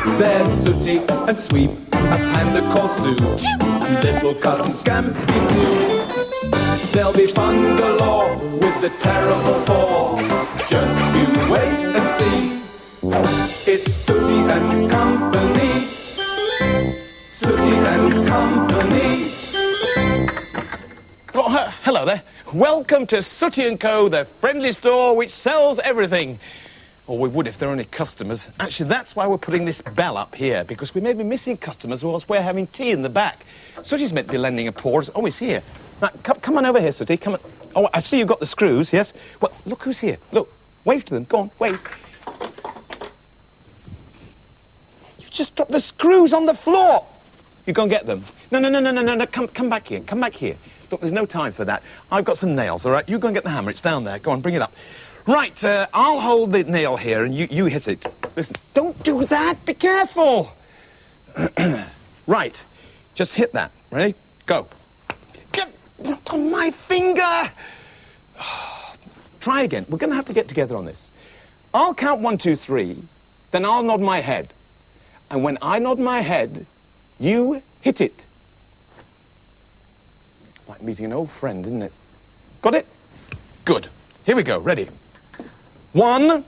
There's Sooty and Sweep, a panda called Soo, and little cousin Scampi too. There'll be fun galore with the terrible four. Just you wait and see. It's Sooty and Company. Sooty and Company. Oh, hello there. Welcome to Sooty & Co., the friendly store which sells everything. Or we would if there were any customers. Actually, that's why we're putting this bell up here, because we may be missing customers whilst we're having tea in the back. Sooty's meant to be lending a paw. Oh, he's here. Right, come on over here, Sooty. Come on. Oh, I see you've got the screws, yes? Well, look who's here. Look. Wave to them. Go on, wave. You've just dropped the screws on the floor. You go and get them. No. Come back here. Come back here. Look, there's no time for that. I've got some nails, all right? You go and get the hammer. It's down there. Go on, bring it up. Right, I'll hold the nail here and you hit it. Listen, don't do that. Be careful. Right, just hit that. Ready? Go. Get on my finger. Try again. We're going to have to get together on this. I'll count 1, 2, 3. Then I'll nod my head. And when I nod my head, you hit it. It's like meeting an old friend, isn't it? Got it? Good. Here we go. Ready? 1,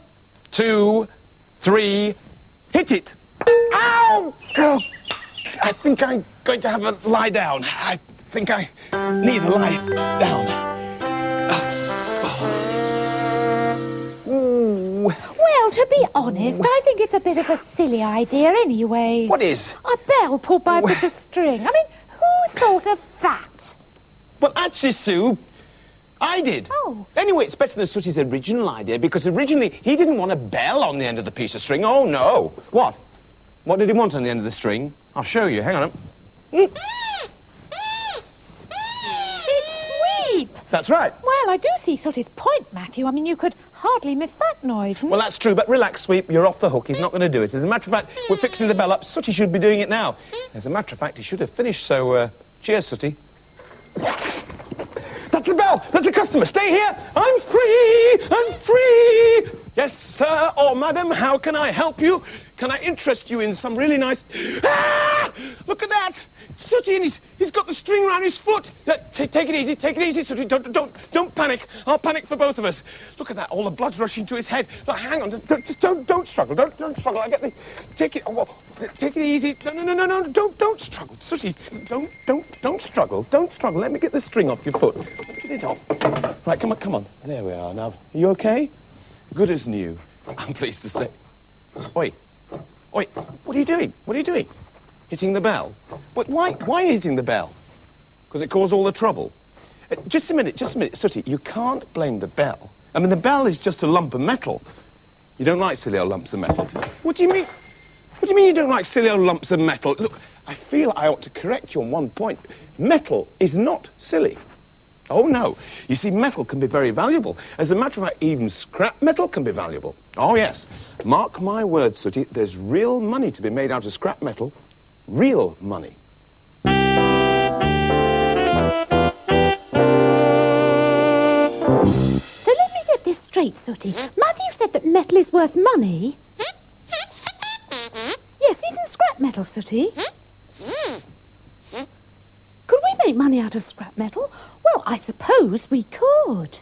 2, 3, hit it. Ow! Oh, I think I'm going to have a lie down. I think I need a lie down. Ooh. Well, to be honest, I think it's a bit of a silly idea anyway. What is? A bell pulled by a bit of string. I mean, who thought of that? Well, actually, Sue, I did. Oh. Anyway, it's better than Sooty's original idea, because originally he didn't want a bell on the end of the piece of string. Oh, no. What? What did he want on the end of the string? I'll show you. Hang on. It's Sweep. That's right. Well, I do see Sooty's point, Matthew. I mean, you could hardly miss that noise. Well, that's true, but relax, Sweep. You're off the hook. He's not going to do it. As a matter of fact, we're fixing the bell up. Sooty should be doing it now. As a matter of fact, he should have finished, so, cheers, Sooty. That's the bell! That's the customer! Stay here! I'm free! I'm free! Yes, sir or madam, how can I help you? Can I interest you in some really nice... Ah! Look at that! Sooty, and he's got the string around his foot. Take it easy, Sooty. Don't panic. I'll panic for both of us. Look at that, all the blood's rushing to his head. Look, hang on, don't struggle. Don't struggle. I get the... Take it easy. No, don't struggle. Sooty, don't struggle. Don't struggle. Let me get the string off your foot. Get it off. Right, come on. There we are now. Are you okay? Good as new, I'm pleased to say. Oi, what are you doing? Hitting the bell? But why are you hitting the bell? Because it caused all the trouble. Just a minute, Sooty, you can't blame the bell. I mean, the bell is just a lump of metal. You don't like silly old lumps of metal. What do you mean? What do you mean you don't like silly old lumps of metal? Look, I feel I ought to correct you on one point. Metal is not silly. Oh, no. You see, metal can be very valuable. As a matter of fact, even scrap metal can be valuable. Oh, yes. Mark my words, Sooty, there's real money to be made out of scrap metal. Real money. So let me get this straight, Sooty. Matthew said that metal is worth money. Yes, even scrap metal, Sooty. Could we make money out of scrap metal? Well, I suppose we could.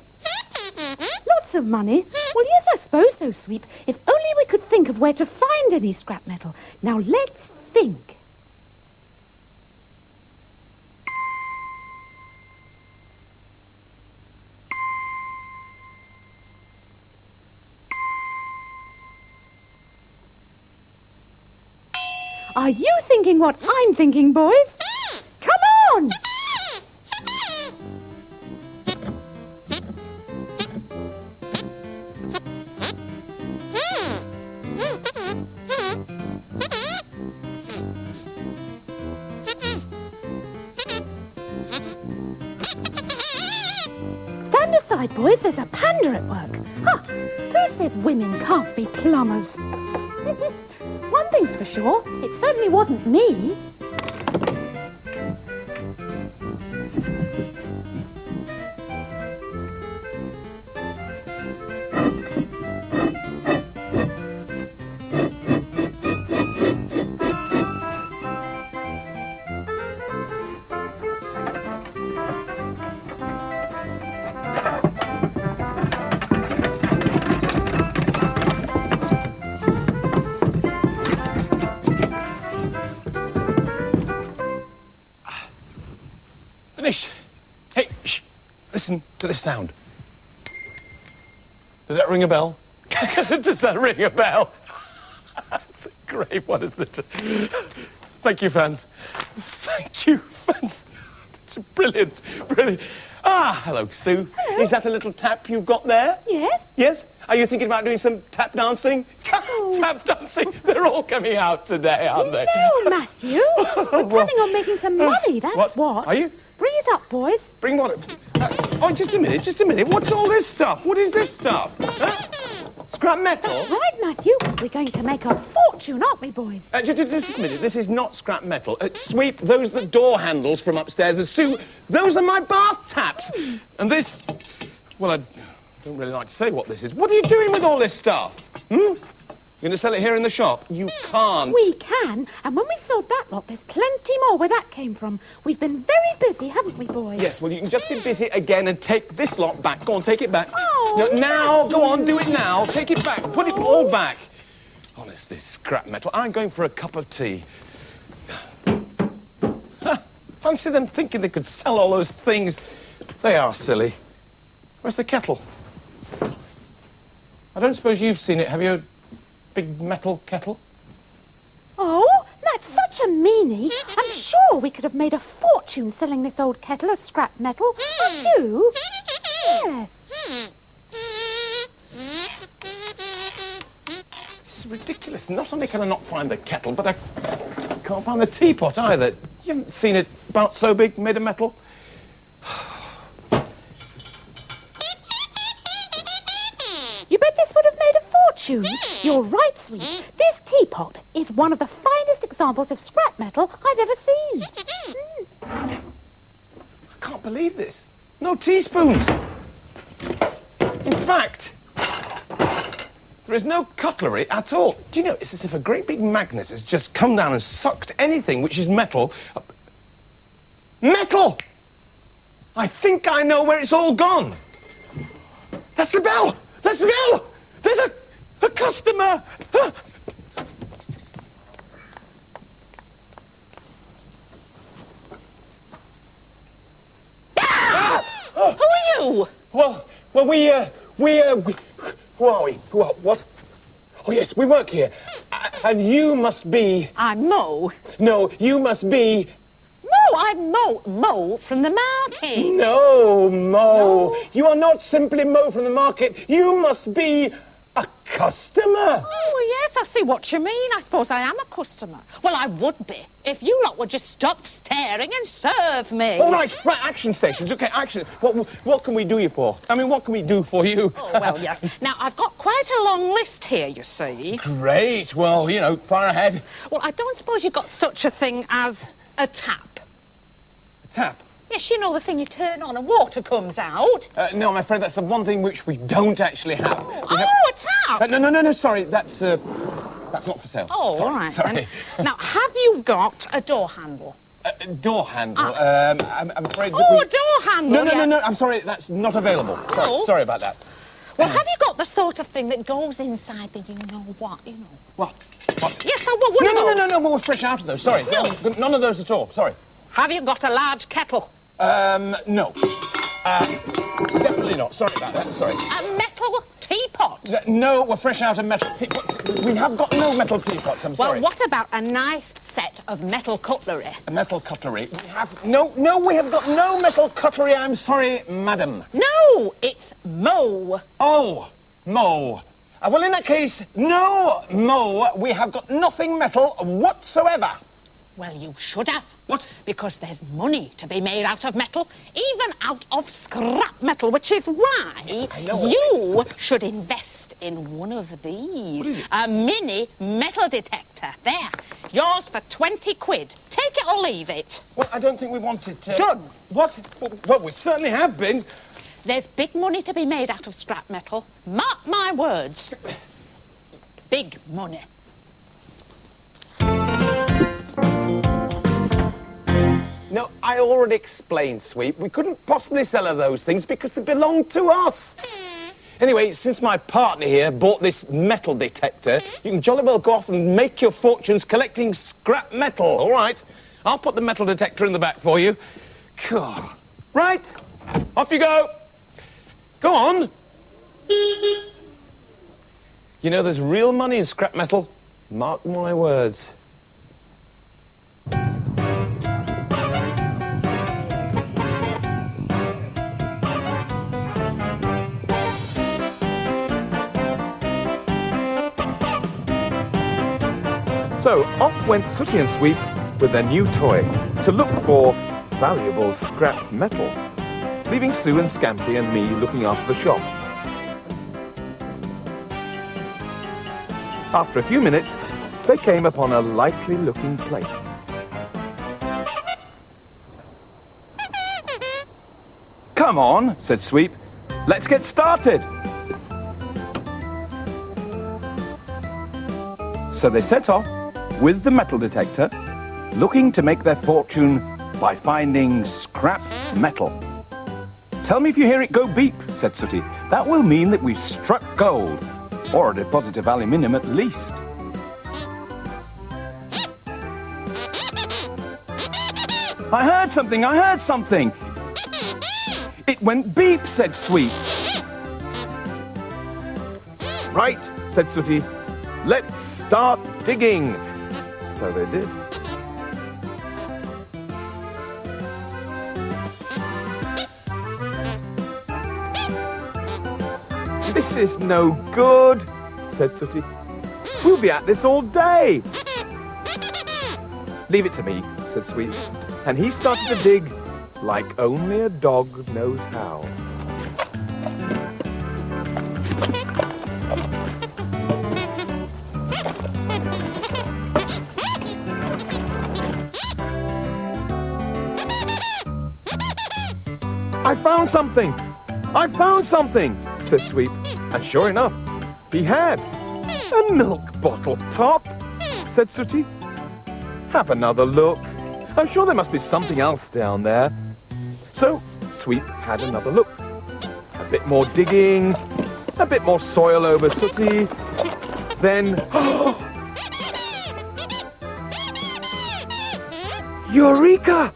Lots of money? Well, yes, I suppose so, Sweep. If only we could think of where to find any scrap metal. Now, let's think. Are you thinking what I'm thinking, boys? Come on! Stand aside, boys. There's a panda at work. Huh. Who says women can't be plumbers? One thing's for sure, it certainly wasn't me. listen to this sound. Does that ring a bell? Does that ring a bell? That's a great one, isn't it? Thank you, fans. Thank you, fans. It's brilliant, brilliant. Ah, hello, Sue. Hello. Is that a little tap you've got there? Yes. Yes? Are you thinking about doing some tap dancing? Tap dancing? They're all coming out today, aren't they? No, Matthew. We're planning on making some money, that's what. Are you? Bring it up, boys. Bring what? Oh, just a minute. What's all this stuff? What is this stuff? Huh? Scrap metal? That's right, Matthew. We're going to make a fortune, aren't we, boys? Just a minute. This is not scrap metal. Sweep, those are the door handles from upstairs. And Sue, those are my bath taps. And this... Well, I don't really like to say what this is. What are you doing with all this stuff? You're going to sell it here in the shop? You can't. We can. And when we sold that lot, there's plenty more where that came from. We've been very busy, haven't we, boys? Yes, well, you can just be busy again and take this lot back. Go on, take it back. Oh, no, now, go on, do it now. Take it back. Put it all back. Honestly, scrap metal. I'm going for a cup of tea. Fancy them thinking they could sell all those things. They are silly. Where's the kettle? I don't suppose you've seen it, have you? Big metal kettle? Oh, that's such a meanie. I'm sure we could have made a fortune selling this old kettle as scrap metal. Not you? Yes. This is ridiculous. Not only can I not find the kettle, but I can't find the teapot either. You haven't seen it about so big, made of metal? You bet this would have made a fortune. You're right, sweet. This teapot is one of the finest examples of scrap metal I've ever seen. I can't believe this. No teaspoons. In fact, there is no cutlery at all. Do you know, it's as if a great big magnet has just come down and sucked anything which is metal. Metal! I think I know where it's all gone. That's the bell! That's the bell! There's a customer! Who are you? Well, who are we? What? Oh, yes, we work here. And you must be... I'm Mo. No, you must be... No, I'm Mo from the market. No, Mo. No. You are not simply Mo from the market. You must be a customer. Oh, yes, I see what you mean. I suppose I am a customer. Well, I would be if you lot would just stop staring and serve me. All right, action stations. Okay, action. What can we do you for? I mean, what can we do for you? Oh, well, yes. Now, I've got quite a long list here, you see. Great. Well, you know, far ahead. Well, I don't suppose you've got such a thing as a tap. Tap. Yes, you know, the thing you turn on and water comes out. No, I'm afraid that's the one thing which we don't actually have. A tap! No, sorry, that's not for sale. Oh, sorry, all right. Sorry. Then. Now, have you got a door handle? Door handle. I'm afraid that Oh, a door handle. No, I'm sorry, that's not available. Sorry about that. Well, have you got the sort of thing that goes inside the you-know-what, you know? What? Yes, what are those? No, we're fresh out of those. Sorry, none of those at all. Sorry. Have you got a large kettle? No. Definitely not. Sorry about that. Sorry. A metal teapot? No, we're fresh out of metal teapot. We have got no metal teapots, I'm sorry. Well, what about a nice set of metal cutlery? A metal cutlery? We have... No, we have got no metal cutlery, I'm sorry, madam. No, it's Mo. Oh, Mo. Well, in that case, no, Mo, we have got nothing metal whatsoever. Well, you should have. What? Because there's money to be made out of metal, even out of scrap metal, which is why Yes, I know you should invest in one of these. What is it? A mini metal detector. There. Yours for 20 quid. Take it or leave it. Well, I don't think we want it... Done. What? Well, we certainly have been. There's big money to be made out of scrap metal. Mark my words. Big money. No, I already explained, Sweep. We couldn't possibly sell her those things because they belong to us. Anyway, since my partner here bought this metal detector, you can jolly well go off and make your fortunes collecting scrap metal. All right, I'll put the metal detector in the back for you. Cool. Right. Off you go. Go on. You know, there's real money in scrap metal. Mark my words. So off went Sooty and Sweep with their new toy to look for valuable scrap metal, leaving Soo and Scampi and me looking after the shop. After a few minutes, they came upon a likely-looking place. Come on, said Sweep. Let's get started. So they set off with the metal detector, looking to make their fortune by finding scrap metal. Tell me if you hear it go beep, said Sooty. That will mean that we've struck gold, or a deposit of aluminium at least. I heard something. It went beep, said Sweep. Right, said Sooty. Let's start digging. So they did. This is no good, said Sooty. We'll be at this all day. Leave it to me, said Sweep. And he started to dig like only a dog knows how. I found something, said Sweep. And sure enough, he had. A milk bottle top, said Sooty. Have another look. I'm sure there must be something else down there. So Sweep had another look. A bit more digging, a bit more soil over Sooty. Then, Eureka!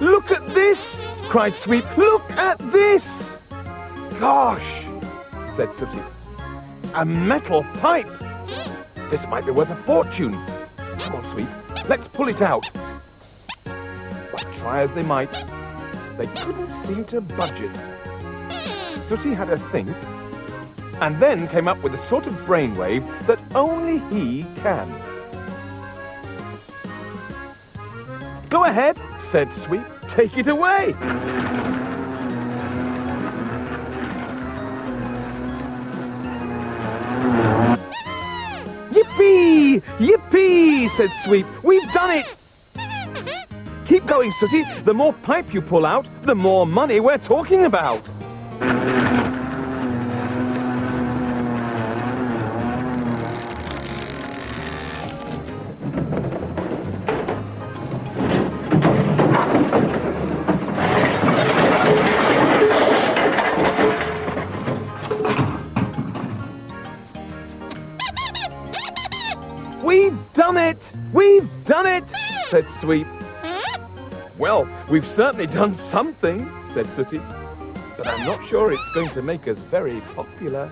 Look at this! Cried Sweep. Look at this! Gosh, said Sooty. A metal pipe! This might be worth a fortune. Come on, Sweep, let's pull it out. But try as they might, they couldn't seem to budge it. Sooty had a think, and then came up with a sort of brainwave that only he can. Go ahead, said Sweep. Take it away. Yippee! Yippee! Said Sweep. We've done it! Keep going, Sooty. The more pipe you pull out, the more money we're talking about. We've done it, said Sweep. Well, we've certainly done something, said Sooty. But I'm not sure it's going to make us very popular.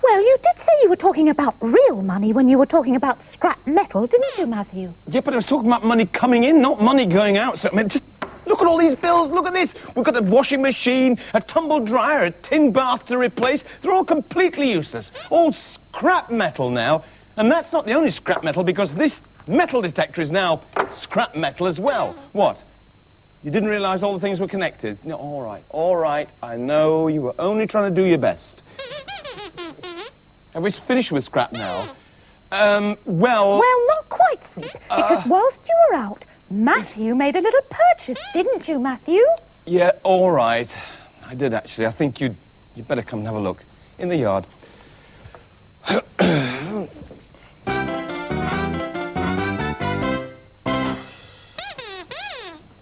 Well, you did say you were talking about real money when you were talking about scrap metal, didn't you, Matthew? Yeah, but I was talking about money coming in, not money going out. So, I mean, just look at all these bills. Look at this. We've got a washing machine, a tumble dryer, a tin bath to replace. They're all completely useless. All scrap metal now. And that's not the only scrap metal, because this metal detector is now scrap metal as well. What? You didn't realise all the things were connected? No, all right. I know you were only trying to do your best. Have we finished with scrap now? Well, not quite, Sweep, because whilst you were out, Matthew made a little purchase, didn't you, Matthew? Yeah, all right. I did, actually. I think you'd better come and have a look. In the yard.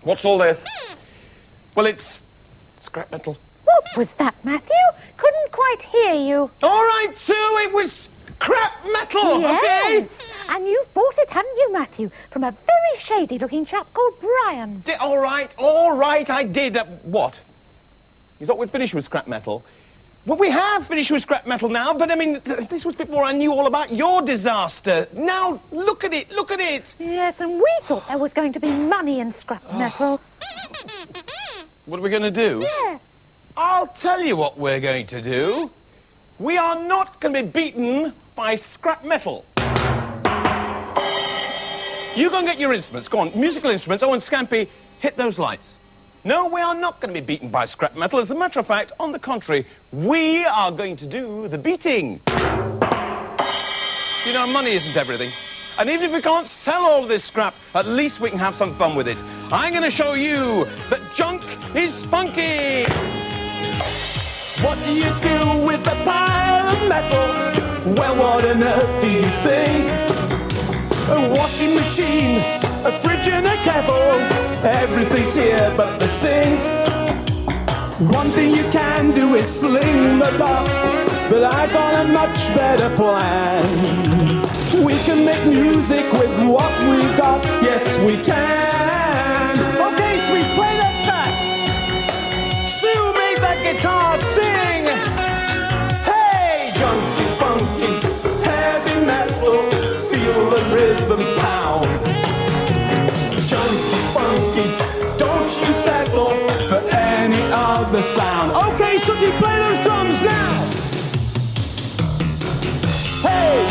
What's all this? Well, it's scrap metal. What was that, Matthew? Couldn't quite hear you. All right, Sue, it was scrap metal, Yes. And you've bought it, haven't you, Matthew? From a very shady-looking chap called Brian. okay? All right, I did. What? You thought we'd finish with scrap metal? Well, we have finished with scrap metal now, but I mean, this was before I knew all about your disaster. Now, look at it. Yes, and we thought there was going to be money in scrap metal. What are we going to do? Yes. I'll tell you what we're going to do. We are not going to be beaten by scrap metal. You go and get your instruments. Go on, musical instruments. Oh, and Scampi, hit those lights. No, we are not going to be beaten by scrap metal. As a matter of fact, on the contrary, we are going to do the beating. You know, money isn't everything. And even if we can't sell all this scrap, at least we can have some fun with it. I'm going to show you that junk is funky. What do you do with a pile of metal? Well, what on earth do you think? A washing machine, a fridge and a kettle, everything's here but the sink. One thing you can do is sling the lot, but I've got a much better plan. We can make music with what we got, yes we can. Okay, sweet, play that sax. Sue, make that guitar sing. Hey, junk is funky, heavy metal, feel the rhythm pound. Junk is funky, don't you settle for any other sound. Okay, Sooty, play those drums now. Hey!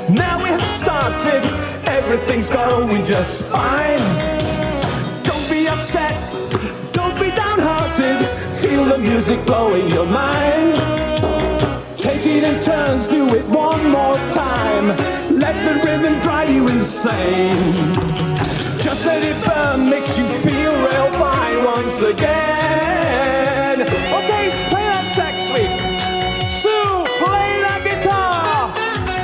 Now we have started, everything's going just fine. Don't be upset, don't be downhearted, feel the music blowing your mind. Take it in turns, do it one more time, let the rhythm drive you insane. Just let it burn, makes you feel real fine once again. Okay, play that sax, sweet. Sue, play that guitar.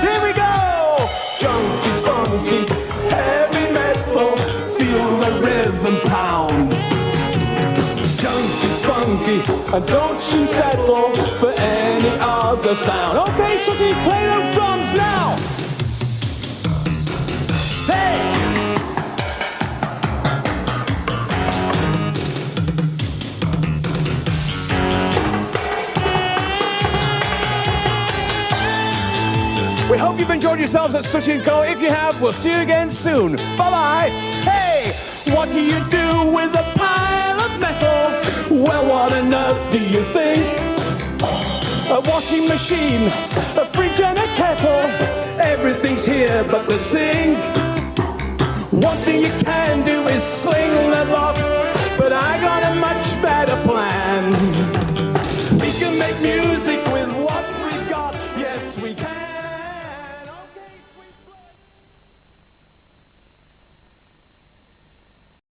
Here we go! Junk is funky, heavy metal, feel the rhythm pound. Junk is funky, and don't you settle for any other sound. Okay, Sooty, play those drums now! Hey! We hope you've enjoyed yourselves at Sooty & Co. If you have, we'll see you again soon. Bye-bye. Hey, what do you do with a pile of metal? Well, what on earth do you think? A washing machine, a fridge and a kettle, everything's here but the sink. One thing you can do is sling the lot, but I got a much better plan. We can make music with what we got, yes we can.